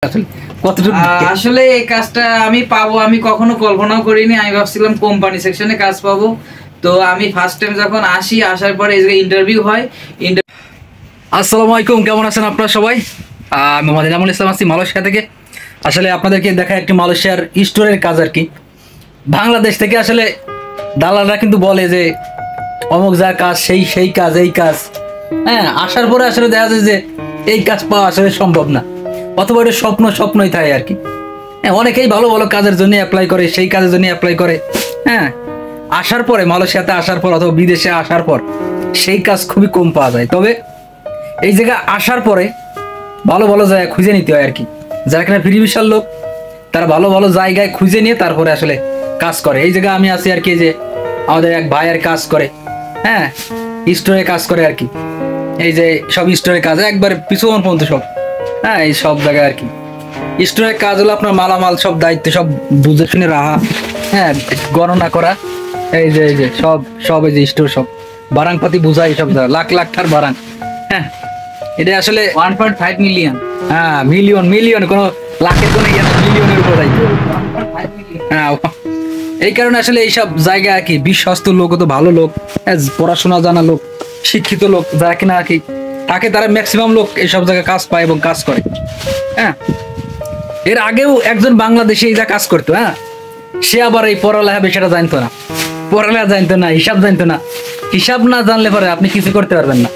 আসলে এই কাজটা আমি পাবো আমি কখনো কল্পনাও করিনি। আমি ভাবছিলাম কোম্পানি সেকশনে কাজ পাবো। তো আমি ফার্স্ট টাইম যখন আসার পরে এই জায়গায় ইন্টারভিউ হয়। আসসালামু আলাইকুম, কেমন আছেন আপনারা সবাই? আমি মোহাম্মদ ইনামুল ইসলাম আছি মালয়েশিয়া থেকে। আসলে আপনাদেরকে দেখা একটি মালয়েশিয়ার স্টোরের কাজ আর কি। বাংলাদেশ থেকে আসলে দালালরা কিন্তু বলে যে অমুক যা কাজ সেই কাজ এই কাজ, হ্যাঁ, আসার পরে আসলে দেখা যায় যে এই কাজ পাওয়া আসলে সম্ভব না, অথবা এটা স্বপ্নই থাকে আর কি। হ্যাঁ, অনেকেই ভালো ভালো কাজের জন্য অ্যাপ্লাই করে, সেই কাজের জন্য অ্যাপ্লাই করে। হ্যাঁ, আসার পরে মালয়েশিয়াতে আসার পর অথবা বিদেশে আসার পর সেই কাজ খুবই কম পাওয়া যায়। তবে এই জায়গায় আসার পরে ভালো ভালো জায়গায় খুঁজে নিতে হয় আর কি। যারা কিনা ফ্রি ভিসার লোক তারা ভালো ভালো জায়গায় খুঁজে নিয়ে তারপরে আসলে কাজ করে। এই জায়গায় আমি আছি আর কি, যে আমাদের এক ভাইয়ের কাজ করে, হ্যাঁ, স্টোরে কাজ করে আর কি। এই যে সব স্টোরের কাজ একবার পিছন পর্যন্ত সব, হ্যাঁ, এই সব জায়গায় আর কি। স্টোরের কাজ হলো আপনার মালামাল সব দায়িত্ব সব বুঝে শুনে রাখা, হ্যাঁ, গণনা করা। এই যে সব এই যে স্টোর সব বারাংপাতি বুঝাই, সব লাখ টাকার বারাং। হ্যাঁ, এটা আসলে 1.5 মিলিয়ন। হ্যাঁ, মিলিয়ন কোনো লাখের কোনো মিলিয়নের উপর দায়িত্ব। হ্যাঁ, এই কারণে আসলে এইসব জায়গা আর কি বিশ্বস্ত লোক, তো ভালো লোক, পড়াশোনা জানা লোক, শিক্ষিত লোক যারা কিনা আর কি থাকে, তারা ম্যাক্সিমাম লোক এইসব জায়গায় কাজ পায় এবং কাজ করে। হ্যাঁ, এর আগেও একজন বাংলাদেশে এই যা কাজ করতো, হ্যাঁ, সে আবার এই পড়ালেখা বিষয়টা জানতো না, হিসাব জানতো না। হিসাব না জানলে পরে আপনি কিছু করতে পারবেন না।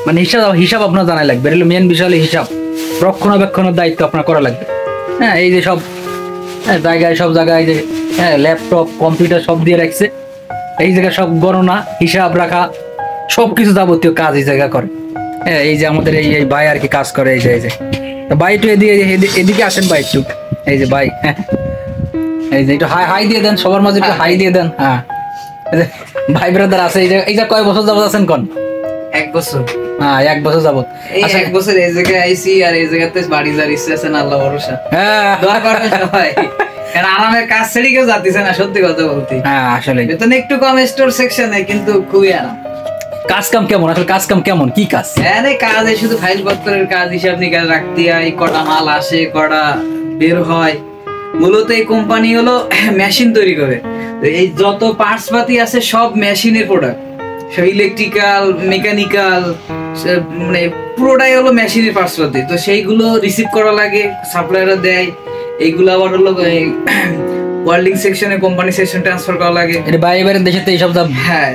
মানে হিসাব আপনার জানাই লাগবে, এটা মেন বিষয় হলো হিসাব, রক্ষণাবেক্ষণের দায়িত্ব আপনার করা লাগবে। হ্যাঁ, এই যে সব সব জায়গায় যে হ্যাঁ ল্যাপটপ কম্পিউটার সব দিয়ে রাখছে, এই জায়গায় সব গণনা হিসাব রাখা সবকিছু যাবতীয় কাজ এই জায়গা করে। হ্যাঁ, এই যে আমাদের এই ভাই আর কি কাজ করে। এই যে ভাই একটু এদিকে আসেন ভাই, একটু এই যে ভাই, হ্যাঁ, এই যে একটু হাই দিয়ে দেন সবার মাঝে, একটু হাই দিয়ে দেন। হ্যাঁ, ভাই ব্রাদার আছে। এই যে কয় বছর যাবত আছেন কোন? 1 বছর। হ্যাঁ, 1 বছর যাবত। এই 1 বছর এই জায়গায় আইছি, আর এই জায়গাতে বাড়ি যাওয়ার ইচ্ছা আছে না, আল্লাহ ভরসা। হ্যাঁ, দোয়া করবেন সবাই, কারণ আরামের কাজ ছেড়ে কেউ যাচ্ছে না, সত্যি কথা বলতে। হ্যাঁ, আসলে বেতন একটু কম স্টোর সেকশনে, কিন্তু খুবই আরাম। কাজ কাম কেমন আসলে? কাজ কাম কেমন, কি কাজ? আরে কাজ শুধু ফাইল পত্রের কাজ, হিসাব নিকাশ রাখতে হয়, কটা মাল আসে কটা বের হয়। মূলত এই কোম্পানি হলো মেশিন তৈরি করে। এই যত পার্টস পাতি আছে সব মেশিনের প্রোডাক্ট, সব ইলেকট্রিক্যাল, মেকানিক্যাল, মানে পুরোটাই হলো মেশিনের পার্টস পাতি। তো সেইগুলো রিসিভ করা লাগে, সাপ্লায়াররা দেয়। এইগুলো আবার হলো ওয়ার্ল্ডিং সেকশনে, কোম্পানি সেকশন ট্রান্সফার করা লাগে। এটা বাইরের দেশে তো এইসব দাম। হ্যাঁ,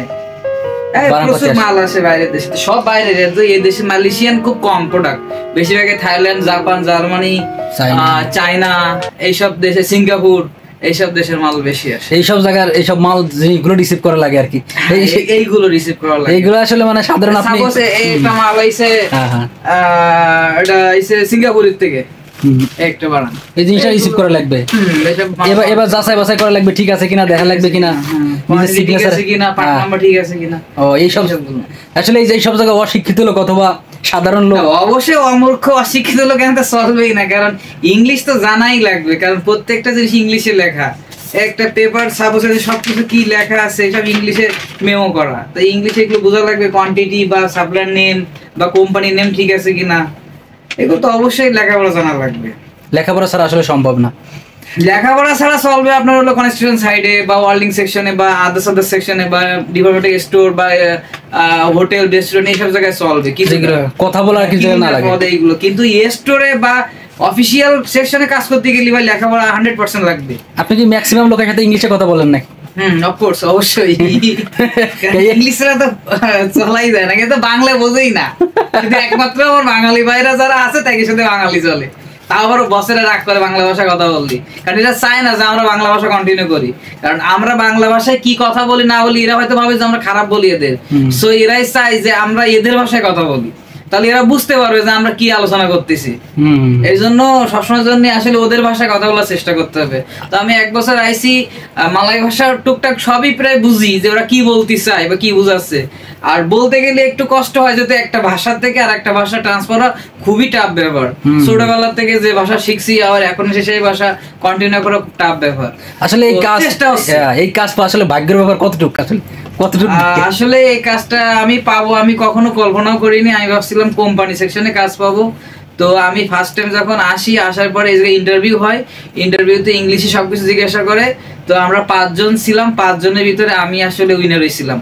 প্রচুর মাল আসে বাইরের দেশে, সব বাইরের। এই দেশে মালয়েশিয়ান খুব কম প্রোডাক্ট, বেশিরভাগে থাইল্যান্ড, জাপান, জার্মানি, চায়না, এইসব দেশে, সিঙ্গাপুর, এইসব দেশের মাল বেশি আসে। এইসব জায়গার এইসব মাল যেগুলো রিসিভ করা লাগে আর কি, এইগুলো রিসিভ করা লাগে। এইগুলো আসলে মানে সাধারণ আপনি একটা মাল আইছে, এটা আইছে সিঙ্গাপুরের থেকে, একটা বানান, এই জিনিসটা রিসিভ করা লাগবে। এবার যাচাই বাছাই করা লাগবে, ঠিক আছে কিনা দেখা লাগবে কিনা, ঠিক আছে কিনা, পার্ট নাম্বার ঠিক আছে কিনা। ও, এইসব আসলে এই সব জায়গায় অশিক্ষিত লোক অথবা সাধারণ লোক, অবশ্যই অমূর্খ অশিক্ষিত লোক এখানে চলবেই না, কারণ ইংলিশ তো জানাই লাগবে, কারণ প্রত্যেকটা জিনিস ইংলিশে লেখা। একটা পেপার সাপোজ সবকিছু কি লেখা আছে সব ইংলিশে মেমো করা, তো ইংলিশে এগুলো বোঝা লাগবে, কোয়ান্টিটি বা সাপ্লায়ার নেম বা কোম্পানির নেম ঠিক আছে কিনা, এগুলো তো অবশ্যই লেখাপড়া জানা লাগবে। লেখাপড়া ছাড়া আসলে সম্ভব না। লেখাপড়া ছাড়া চলবে আপনার হলো কনস্ট্রাকশন সাইডে বা ওয়ার্ল্ডিং সেকশনে বা আদার্স সেকশনে বা ডিপার্টমেন্টাল স্টোর বা হোটেল রেস্টুরেন্ট, এইসব জায়গায় চলবে। কিছু কথা বলার কিছু না লাগে এইগুলো, কিন্তু স্টোরে বা অফিসিয়াল সেকশনে কাজ করতে গেলে ভাই লেখাপড়া 100% লাগবে। আপনি কি ম্যাক্সিমাম লোকের সাথে ইংলিশে কথা বলেন নাকি? অফকোর্স, অবশ্যই। ইংলিশরা তো চলাই যায় না, কিন্তু বাংলা বোঝেই না। কিন্তু একমাত্র আমার বাঙালি ভাইরা যারা আছে তাদের সাথে বাঙালি চলে, তাও আবার বসেরা রাগ করে বাংলা ভাষা কথা বললি, কারণ এরা চায় না যে আমরা বাংলা ভাষা কন্টিনিউ করি। কারণ আমরা বাংলা ভাষায় কি কথা বলি না বলি, এরা হয়তো ভাবে যে আমরা খারাপ বলি এদের, সো এরাই চায় যে আমরা এদের ভাষায় কথা বলি, তাহলে এরা বুঝতে পারবে যে আমরা কি আলোচনা করতেছি। এই জন্য সবসময় জন্য আসলে ওদের ভাষায় কথা বলার চেষ্টা করতে হবে। তো আমি 1 বছর আইসি, মালয় ভাষার টুকটাক সবই প্রায় বুঝি, যে ওরা কি বলতে চায় বা কি বুঝাচ্ছে। আর বলতে গেলে একটু কষ্ট হয়, যেহেতু একটা ভাষার থেকে আর একটা ভাষা ট্রান্সফার হওয়া খুবই টাফ ব্যাপার। ছোটবেলা থেকে যে ভাষা শিখছি আবার এখন সেই ভাষা কন্টিনিউ করা খুব টাফ ব্যাপার। আসলে এই কাজটা আসলে ভাগ্যের ব্যাপার। কতটুকু আসলে এই কাজটা আমি পাবো আমি কখনো কল্পনাও করিনি। আমি ভাবছিলাম কোম্পানি সেকশনে কাজ পাবো। তো আমি ফার্স্ট টাইম যখন আসি, আসার পরে এই জায়গায় ইন্টারভিউ হয়, ইন্টারভিউতে ইংলিশে সবকিছু জিজ্ঞাসা করে। তো আমরা 5 জন ছিলাম, 5 জনের ভিতরে আমি আসলে উইনার হয়েছিলাম।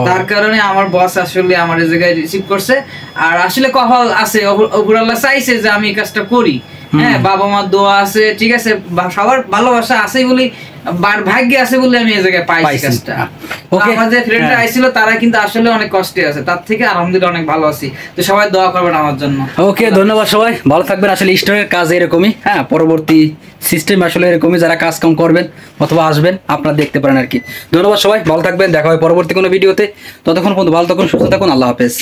তার কারণে আমার বস আসলে আমার এই জায়গায় রিসিভ করছে। আর আসলে কপাল আছে, উপরাল্লাহ চাইছে যে আমি এই কাজটা করি। হ্যাঁ, বাবা মার দোয়া আছে, ঠিক আছে, সবার ভালোবাসা আছে বলি, ভাগ্যে আছে বলে আমি এই জায়গায় পাইছি কাজটা। আমার যে ফ্রেন্ডরা আইছিল তারা কিন্তু আসলে অনেক কষ্টে আছে, তার থেকে আলহামদুলিল্লাহ অনেক ভালো আছি। তো সবাই দোয়া করবেন আমার জন্য। ওকে, ধন্যবাদ সবাই, ভালো থাকবেন। আসলে স্টোরের কাজ এরকমই, হ্যাঁ, পরবর্তী সিস্টেম আসলে এরকমই, যারা কাজ কাম করবেন অথবা আসবেন আপনারা দেখতে পারেন আর কি। ধন্যবাদ সবাই, ভালো থাকবেন, দেখা হয় পরবর্তী কোনো ভিডিওতে। ততক্ষণ পর্যন্ত ভালো থাকুন, সুস্থ থাকুন, আল্লাহ হাফেজ।